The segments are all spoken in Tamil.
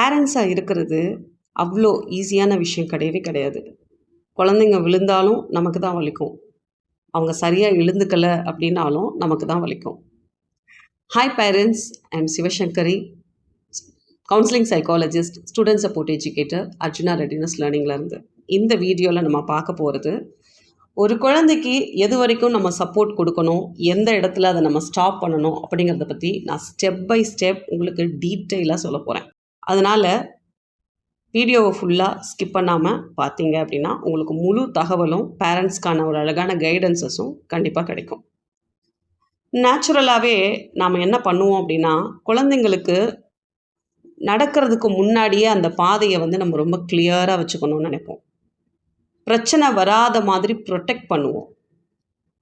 பேரண்ட்ஸாக இருக்கிறது அவ்வளோ ஈஸியான விஷயம் கிடையவே கிடையாது. குழந்தைங்க விழுந்தாலும் நமக்கு தான் வலிக்கும். அவங்க சரியாக எழுந்துக்கலை அப்படின்னாலும் நமக்கு தான் வலிக்கும். Hi parents, I am Sivasankari, counselling psychologist, student support educator, Arjuna readiness லேர்னிங்லேருந்து. இந்த வீடியோவில் நம்ம பார்க்க போகிறது, ஒரு குழந்தைக்கு எது வரைக்கும் நம்ம சப்போர்ட் கொடுக்கணும், எந்த இடத்துல அதை நம்ம ஸ்டாப் பண்ணணும் அப்படிங்கிறத பற்றி நான் ஸ்டெப் பை ஸ்டெப் உங்களுக்கு டீட்டெயிலாக சொல்ல போகிறேன். அதனால் வீடியோவை ஃபுல்லாக ஸ்கிப் பண்ணாமல் பார்த்தீங்க அப்படின்னா உங்களுக்கு முழு தகவலும் பேரண்ட்ஸ்க்கான ஒரு அழகான கைடன்ஸஸும் கண்டிப்பாக கிடைக்கும். நேச்சுரலாகவே நாம் என்ன பண்ணுவோம் அப்படின்னா, குழந்தைங்களுக்கு நடக்கிறதுக்கு முன்னாடியே அந்த பாதையை நம்ம ரொம்ப கிளியராக வச்சுக்கணும்னு நினைப்போம். பிரச்சனை வராத மாதிரி ப்ரொடெக்ட் பண்ணுவோம்.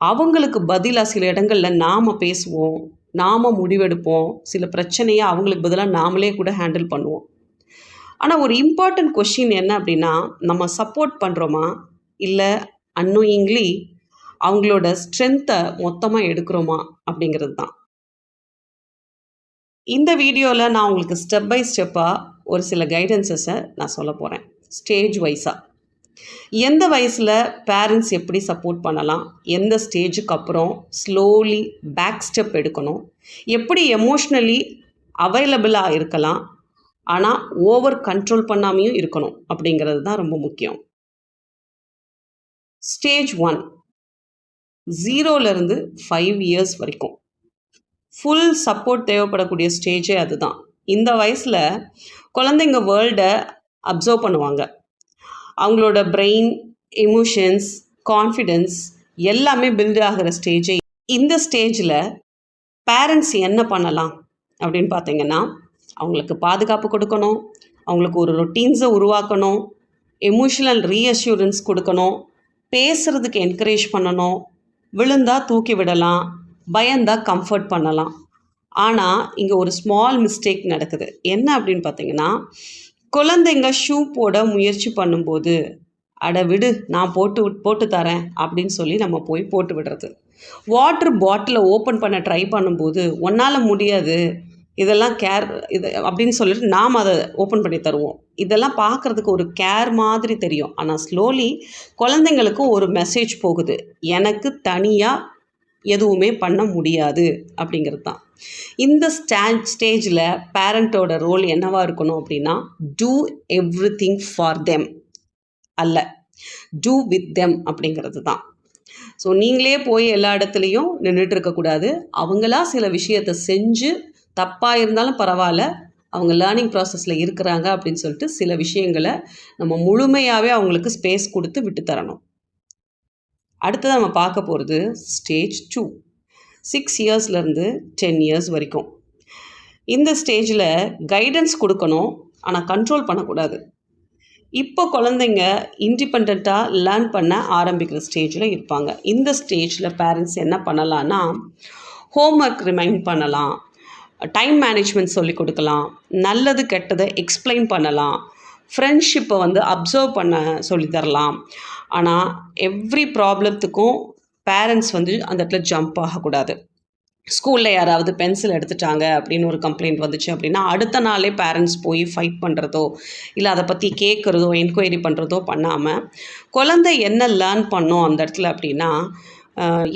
அவங்களுக்கு பதிலாக சில இடங்களில் நாம் பேசுவோம், நாம் முடிவெடுப்போம். சில பிரச்சனையை அவங்களுக்கு பதிலாக நாமளே கூட ஹேண்டில் பண்ணுவோம். ஆனால் ஒரு இம்பார்ட்டன்ட் கொஷின் என்ன அப்படின்னா, நம்ம சப்போர்ட் பண்ணுறோமா, இல்லை அன்னோயிங்லி அவங்களோட ஸ்ட்ரென்த்தை மொத்தமாக எடுக்கிறோமா அப்படிங்கிறது தான். இந்த வீடியோவில் நான் உங்களுக்கு ஸ்டெப் பை ஸ்டெப்பாக ஒரு சில கைடன்ஸஸை நான் சொல்ல போகிறேன், ஸ்டேஜ் வைஸாக. எந்த வயசில் பேரண்ட்ஸ் எப்படி சப்போர்ட் பண்ணலாம், எந்த ஸ்டேஜுக்கு அப்புறம் ஸ்லோலி பேக் ஸ்டெப் எடுக்கணும், எப்படி எமோஷ்னலி அவைலபிளாக இருக்கலாம், ஆனால் ஓவர் கண்ட்ரோல் பண்ணாமையும் இருக்கணும் அப்படிங்கிறது தான் ரொம்ப முக்கியம். ஸ்டேஜ் 1, 0லேருந்து 5 இயர்ஸ் வரைக்கும் ஃபுல் சப்போர்ட் தேவைப்படக்கூடிய ஸ்டேஜே அதுதான். இந்த வயசில் குழந்தைங்க வேர்ல்டை அப்சர்வ் பண்ணுவாங்க. அவங்களோட பிரெயின், எமோஷன்ஸ், கான்ஃபிடென்ஸ் எல்லாமே பில்ட் ஆகிற ஸ்டேஜே. இந்த ஸ்டேஜில் பேரண்ட்ஸ் என்ன பண்ணலாம் அப்படின்னு பார்த்தீங்கன்னா, அவங்களுக்கு பாதுகாப்பு கொடுக்கணும், அவங்களுக்கு ஒரு ரொட்டீன்ஸை உருவாக்கணும், எமோஷனல் ரீஅஷ்யூரன்ஸ் கொடுக்கணும், பேசுகிறதுக்கு என்கரேஜ் பண்ணணும், விழுந்தா தூக்கி விடலாம், பயந்தா கம்ஃபர்ட் பண்ணலாம். ஆனால் இங்கே ஒரு ஸ்மால் மிஸ்டேக் நடக்குது. என்ன அப்படின்னு பார்த்தீங்கன்னா, குழந்தைங்க ஷூ போட முயற்சி பண்ணும்போது, அட விடு நான் போட்டு தரேன் அப்படின்னு சொல்லி நம்ம போய் போட்டு விடுறது. வாட்டர் பாட்டிலை ஓப்பன் பண்ண ட்ரை பண்ணும்போது, உன்னால் முடியாது, இதெல்லாம் இது அப்படின்னு சொல்லிட்டு நாம் அதை ஓப்பன் பண்ணி தருவோம். இதெல்லாம் பார்க்குறதுக்கு ஒரு கேர் மாதிரி தெரியும். ஆனால் ஸ்லோலி குழந்தைங்களுக்கு ஒரு மெசேஜ் போகுது, எனக்கு தனியாக எதுவுமே பண்ண முடியாது அப்படிங்கிறது தான். இந்த ஸ்டேஜில் பேரண்ட்டோட ரோல் என்னவாக இருக்கணும் அப்படின்னா, do everything for them அல்ல, டூ வித் தெம் அப்படிங்கிறது தான். ஸோ நீங்களே போய் எல்லா இடத்துலையும் நின்றுட்டு இருக்கக்கூடாது. அவங்களா சில விஷயத்தை செஞ்சு, தப்பாக இருந்தாலும் பரவாயில்ல, அவங்க லேர்னிங் ப்ராசஸில் இருக்கிறாங்க அப்படின்னு சொல்லிட்டு சில விஷயங்களை நம்ம முழுமையாகவே அவங்களுக்கு ஸ்பேஸ் கொடுத்து விட்டு தரணும். அடுத்தது நம்ம பார்க்க போகிறது ஸ்டேஜ் 2, 6 இயர்ஸ்லேருந்து 10 இயர்ஸ் வரைக்கும். இந்த ஸ்டேஜில் கைடன்ஸ் கொடுக்கணும், ஆனால் கண்ட்ரோல் பண்ணக்கூடாது. இப்போ குழந்தைங்க இண்டிபெண்ட்டாக லேர்ன் பண்ண ஆரம்பிக்கிற ஸ்டேஜில் இருப்பாங்க. இந்த ஸ்டேஜில் பேரண்ட்ஸ் என்ன பண்ணலான்னா, ஹோம்ஒர்க் ரிமைண்ட் பண்ணலாம், டைம் மேனேஜ்மெண்ட் சொல்லிக் கொடுக்கலாம், நல்லது கெட்டதை எக்ஸ்பிளைன் பண்ணலாம், ஃப்ரெண்ட்ஷிப்பை அப்சர்வ் பண்ண சொல்லித்தரலாம். ஆனால் எவ்ரி ப்ராப்ளத்துக்கும் பேரண்ட்ஸ் அந்த இடத்துல ஜம்ப் ஆகக்கூடாது. ஸ்கூலில் யாராவது பென்சில் எடுத்துட்டாங்க அப்படின்னு ஒரு கம்ப்ளைண்ட் வந்துச்சு அப்படின்னா, அடுத்த நாளே பேரண்ட்ஸ் போய் ஃபைட் பண்ணுறதோ, இல்லை அதை பற்றி கேட்குறதோ, என்கொயரி பண்ணுறதோ பண்ணாமல், குழந்தை என்ன லேர்ன் பண்ணோம் அந்த இடத்துல அப்படின்னா,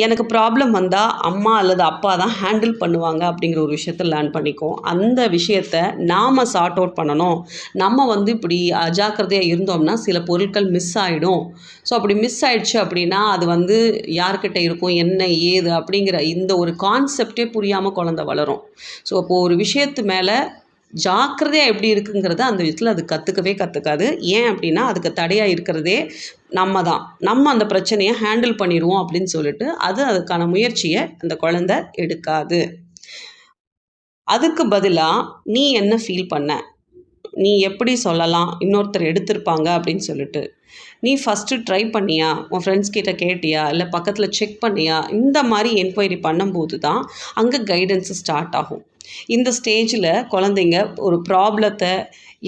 எனக்கு ப்ராப்ளம் வந்தால் அம்மா அல்லது அப்பா தான் ஹேண்டில் பண்ணுவாங்க அப்படிங்கிற ஒரு விஷயத்தை லேர்ன் பண்ணிக்கும். அந்த விஷயத்தை நாம் சார்ட் அவுட் பண்ணணும். நம்ம இப்படி அஜாக்கிரதையாக இருந்தோம்னா சில பொருட்கள் மிஸ் ஆகிடும். ஸோ அப்படி மிஸ் ஆகிடுச்சு அப்படின்னா அது யார்கிட்ட இருக்கும், என்ன ஏது அப்படிங்கிற இந்த ஒரு கான்செப்டே புரியாமல் குழந்தை வளரும். ஸோ அப்போது ஒரு விஷயத்து மேலே ஜாக்கிரதையாக எப்படி இருக்குங்கிறத அந்த விதத்தில் அது கற்றுக்காது. ஏன் அப்படின்னா, அதுக்கு தடையாக இருக்கிறதே நம்ம தான். நம்ம அந்த பிரச்சனையை ஹேண்டில் பண்ணிடுவோம் அப்படின்னு சொல்லிட்டு அதுக்கான முயற்சியை அந்த குழந்தை எடுக்காது. அதுக்கு பதிலாக நீ என்ன ஃபீல் பண்ண, நீ எப்படி சொல்லலாம், இன்னொருத்தர் எடுத்திருப்பாங்க அப்படின்னு சொல்லிட்டு, நீ ஃபஸ்ட்டு ட்ரை பண்ணியா, உன் ஃப்ரெண்ட்ஸ் கிட்ட கேட்டியா, இல்லை பக்கத்தில் செக் பண்ணியா, இந்த மாதிரி என்கொயரி பண்ணும்போது தான் அங்கே கைடன்ஸு ஸ்டார்ட் ஆகும். இந்த ஸ்டேஜில் குழந்தைங்க ஒரு ப்ராப்ளத்தை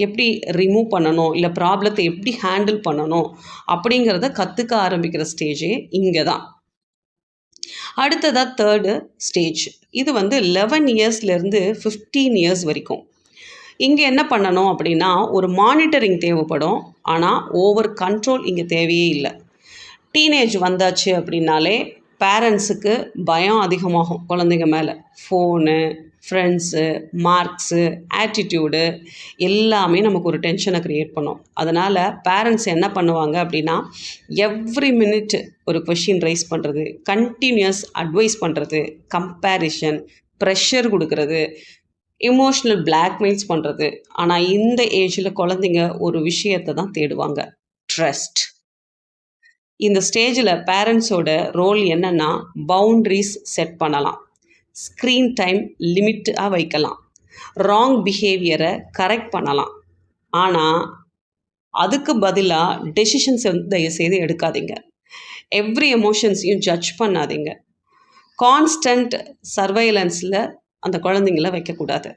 எப்படி ரிமூவ் பண்ணணும், இல்லை ப்ராப்ளத்தை எப்படி ஹேண்டில் பண்ணணும் அப்படிங்கிறத கற்றுக்க ஆரம்பிக்கிற ஸ்டேஜே இங்கே தான். அடுத்ததாக 3rd ஸ்டேஜ். இது 11 இயர்ஸ்லேருந்து 15 இயர்ஸ் வரைக்கும். இங்கே என்ன பண்ணணும் அப்படின்னா, ஒரு மானிட்டரிங் தேவைப்படும். ஆனால் ஓவர் கண்ட்ரோல் இங்கே தேவையே இல்லை. டீனேஜ் வந்தாச்சு அப்படின்னாலே பேரண்ட்ஸுக்கு பயம் அதிகமாகும் குழந்தைங்க மேலே. ஃபோனு, ஃப்ரெண்ட்ஸு, மார்க்ஸு, ஆட்டிடியூடு எல்லாமே நமக்கு ஒரு டென்ஷனை க்ரியேட் பண்ணும். அதனால் பேரண்ட்ஸ் என்ன பண்ணுவாங்க அப்படின்னா, எவ்ரி மினிட் ஒரு கொஷின் ரைஸ் பண்ணுறது, கண்டினியூஸ் அட்வைஸ் பண்ணுறது, கம்பேரிஷன், ப்ரெஷர் கொடுக்கறது, எமோஷ்னல் பிளாக்மெயில்ஸ் பண்ணுறது. ஆனால் இந்த ஏஜில் குழந்தைங்க ஒரு விஷயத்தை தான் தேடுவாங்க, ட்ரஸ்ட். இந்த ஸ்டேஜில் பேரண்ட்ஸோட ரோல் என்னென்னா, பவுண்ட்ரிஸ் செட் பண்ணலாம், ஸ்க்ரீன் டைம் லிமிட்டாக வைக்கலாம், ராங் பிஹேவியரை கரெக்ட் பண்ணலாம். ஆனால் அதுக்கு பதிலாக டெசிஷன்ஸ் தயவுசெய்து எடுக்காதீங்க. எவ்ரி எமோஷன்ஸையும் ஜட்ஜ் பண்ணாதீங்க. கான்ஸ்டன்ட் சர்வைலன்ஸில் அந்த குழந்தைங்கள வைக்கக்கூடாது.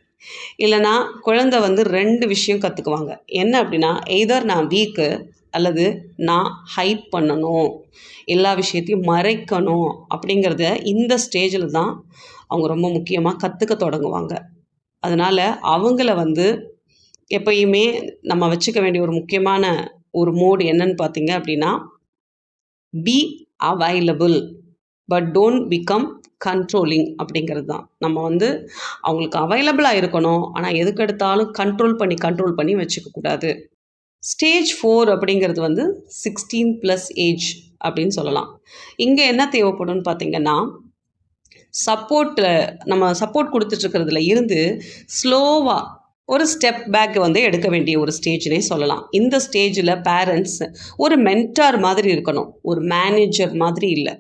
இல்லைனா குழந்தை 2 விஷயம் கற்றுக்குவாங்க. என்ன அப்படின்னா, எய்தர் நான் வீக்கு அல்லது நான் ஹைட் பண்ணணும், எல்லா விஷயத்தையும் மறைக்கணும் அப்படிங்கிறத இந்த ஸ்டேஜில் தான் அவங்க ரொம்ப முக்கியமாக கற்றுக்க தொடங்குவாங்க. அதனால் அவங்கள எப்பயுமே நம்ம வச்சுக்க வேண்டிய ஒரு முக்கியமான ஒரு மோடு என்னன்னு பார்த்தீங்க அப்படின்னா, be available but don't become controlling அப்படிங்கிறது தான். நம்ம அவங்களுக்கு அவைலபிளாக இருக்கணும், ஆனால் எதுக்கெடுத்தாலும் கண்ட்ரோல் பண்ணி வச்சுக்கக்கூடாது. ஸ்டேஜ் 4 அப்படிங்கிறது 16+ ஏஜ் அப்படின்னு சொல்லலாம். இங்கே என்ன தேவைப்படும்னு பார்த்தீங்கன்னா, நம்ம சப்போர்ட் கொடுத்துட்ருக்கிறதுல இருந்து ஸ்லோவாக ஒரு ஸ்டெப் பேக் எடுக்க வேண்டிய ஒரு ஸ்டேஜ்னே சொல்லலாம். இந்த ஸ்டேஜில் பேரண்ட்ஸ் ஒரு மென்டார் மாதிரி இருக்கணும், ஒரு மேனேஜர் மாதிரி இல்லை.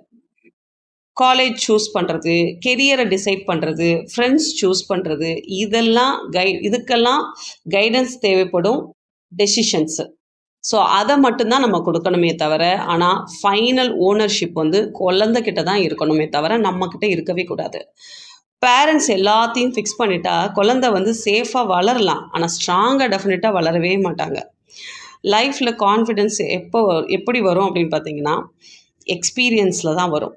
காலேஜ் சூஸ் பண்ணுறது, கெரியரை டிசைட் பண்ணுறது, ஃப்ரெண்ட்ஸ் சூஸ் பண்ணுறது, இதுக்கெல்லாம் கைடன்ஸ் தேவைப்படும் டெசிஷன்ஸு. ஸோ அதை மட்டும்தான் நம்ம கொடுக்கணுமே தவிர, ஆனால் ஃபைனல் ஓனர்ஷிப் குழந்தைகிட்ட தான் இருக்கணுமே தவிர நம்மக்கிட்ட இருக்கவே கூடாது. பேரண்ட்ஸ் எல்லாத்தையும் ஃபிக்ஸ் பண்ணிட்டா குழந்தை சேஃபாக வளரலாம், ஆனால் ஸ்ட்ராங்காக டெஃபினட்டாக வளரவே மாட்டாங்க. லைஃப்பில் கான்ஃபிடென்ஸ் எப்படி வரும் அப்படின்னு பார்த்தீங்கன்னா, எக்ஸ்பீரியன்ஸில் தான் வரும்.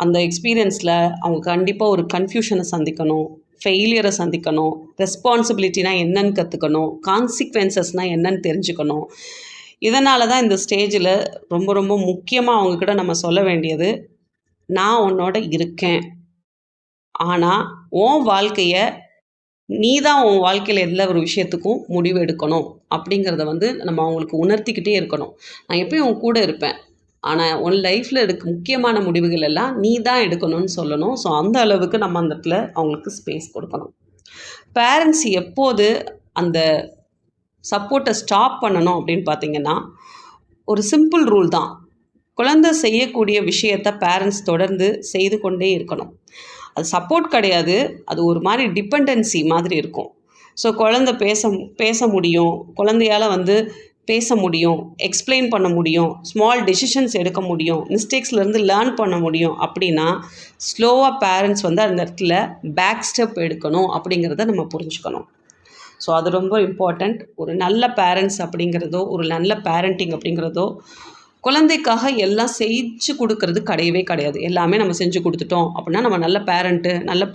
அந்த எக்ஸ்பீரியன்ஸில் அவங்க கண்டிப்பாக ஒரு கன்ஃபியூஷனை சந்திக்கணும், ஃபெயிலியரை சந்திக்கணும், ரெஸ்பான்சிபிலிட்டினா என்னன்னு கற்றுக்கணும், கான்சிக்வென்சஸ்னால் என்னன்னு தெரிஞ்சுக்கணும். இதனால தான் இந்த ஸ்டேஜில் ரொம்ப ரொம்ப முக்கியமாக அவங்கக்கிட்ட நம்ம சொல்ல வேண்டியது, நான் உன்னோட இருக்கேன், ஆனால் உன் வாழ்க்கையை நீ தான் உன் வாழ்க்கையில் எல்லா ஒரு விஷயத்துக்கும் முடிவு எடுக்கணும் அப்படிங்கிறத நம்ம அவங்களுக்கு உணர்த்திக்கிட்டே இருக்கணும். நான் எப்பயும் உன் கூட இருப்பேன், ஆனால் உன் லைஃப்பில் முக்கியமான முடிவுகள் எல்லாம் நீ தான் எடுக்கணும்னு சொல்லணும். ஸோ அந்த அளவுக்கு நம்ம அந்த இடத்துல அவங்களுக்கு ஸ்பேஸ் கொடுக்கணும். பேரண்ட்ஸ் எப்போது அந்த சப்போர்ட்டை ஸ்டாப் பண்ணணும் அப்படின்னு பார்த்தீங்கன்னா, ஒரு சிம்பிள் ரூல் தான். குழந்தை செய்யக்கூடிய விஷயத்தை பேரண்ட்ஸ் தொடர்ந்து செய்து கொண்டே இருக்கணும். அது சப்போர்ட் கிடையாது, அது ஒரு மாதிரி டிபெண்டன்சி மாதிரி இருக்கும். ஸோ குழந்தை பேச முடியும், குழந்தையால் பேச முடியும், எக்ஸ்பிளைன் பண்ண முடியும், ஸ்மால் டெசிஷன்ஸ் எடுக்க முடியும், மிஸ்டேக்ஸ்லேருந்து லேர்ன் பண்ண முடியும் அப்படின்னா, ஸ்லோவாக பேரண்ட்ஸ் அந்த இடத்துல பேக் ஸ்டெப் எடுக்கணும் அப்படிங்கிறத நம்ம புரிஞ்சுக்கணும். ஸோ அது ரொம்ப இம்பார்ட்டண்ட். ஒரு நல்ல பேரண்ட்ஸ் அப்படிங்கிறதோ, ஒரு நல்ல பேரண்டிங் அப்படிங்கிறதோ, குழந்தைக்காக எல்லாம் செஞ்சு கொடுக்கறது கிடையவே கிடையாது. எல்லாமே நம்ம செஞ்சு கொடுத்துட்டோம் அப்படின்னா நம்ம நல்ல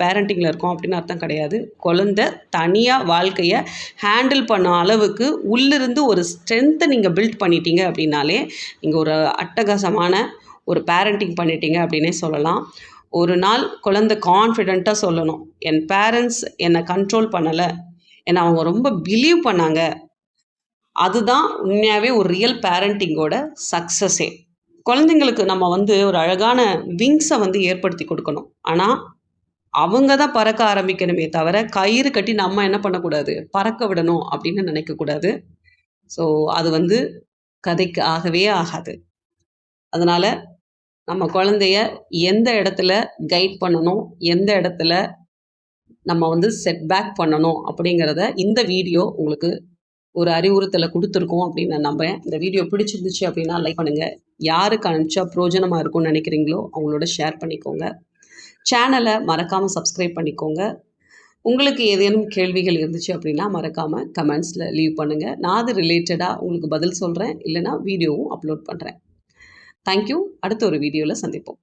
பேரண்டிங்கில் இருக்கோம் அப்படின்னு அர்த்தம் கிடையாது. குழந்தை தனியாக வாழ்க்கையை ஹேண்டில் பண்ண அளவுக்கு உள்ளிருந்து ஒரு ஸ்ட்ரென்த்தை நீங்கள் பில்ட் பண்ணிட்டீங்க அப்படின்னாலே நீங்கள் ஒரு அட்டகாசமான ஒரு பேரண்டிங் பண்ணிட்டீங்க அப்படின்னே சொல்லலாம். ஒரு நாள் குழந்தை கான்ஃபிடெண்ட்டாக சொல்லணும், என் பேரண்ட்ஸ் என்னை கண்ட்ரோல் பண்ணலை, என்னை அவங்க ரொம்ப பிலீவ் பண்ணாங்க. அதுதான் உண்மையாகவே ஒரு ரியல் பேரண்டிங்கோட சக்ஸஸே. குழந்தைங்களுக்கு நம்ம ஒரு அழகான விங்ஸை ஏற்படுத்தி கொடுக்கணும். ஆனால் அவங்க தான் பறக்க ஆரம்பிக்கணுமே தவிர, கயிறு கட்டி நம்ம என்ன பண்ணக்கூடாது, பறக்க விடணும் அப்படின்னு நினைக்கக்கூடாது. ஸோ அது கதைக்கு ஆகவே ஆகாது. அதனால் நம்ம குழந்தைய எந்த இடத்துல கைட் பண்ணணும், எந்த இடத்துல நம்ம செட் பேக் பண்ணணும் அப்படிங்கிறத இந்த வீடியோ உங்களுக்கு ஒரு அறிவுறுத்தலை கொடுத்துருக்கோம் அப்படின்னு நான் நம்புகிறேன். இந்த வீடியோ பிடிச்சிருந்துச்சு அப்படின்னா லைக் பண்ணுங்கள். யாருக்கு அனுப்பிச்சா பிரயோஜனமாக இருக்கும்னு நினைக்கிறீங்களோ அவங்களோட ஷேர் பண்ணிக்கோங்க. சேனலை மறக்காமல் சப்ஸ்கிரைப் பண்ணிக்கோங்க. உங்களுக்கு ஏதேனும் கேள்விகள் இருந்துச்சு அப்படின்னா மறக்காமல் கமெண்ட்ஸில் லீவ் பண்ணுங்கள். நான் அது ரிலேட்டடாக உங்களுக்கு பதில் சொல்கிறேன், இல்லைனா வீடியோவும் அப்லோட் பண்ணுறேன். தேங்க்யூ. அடுத்த ஒரு வீடியோவில் சந்திப்போம்.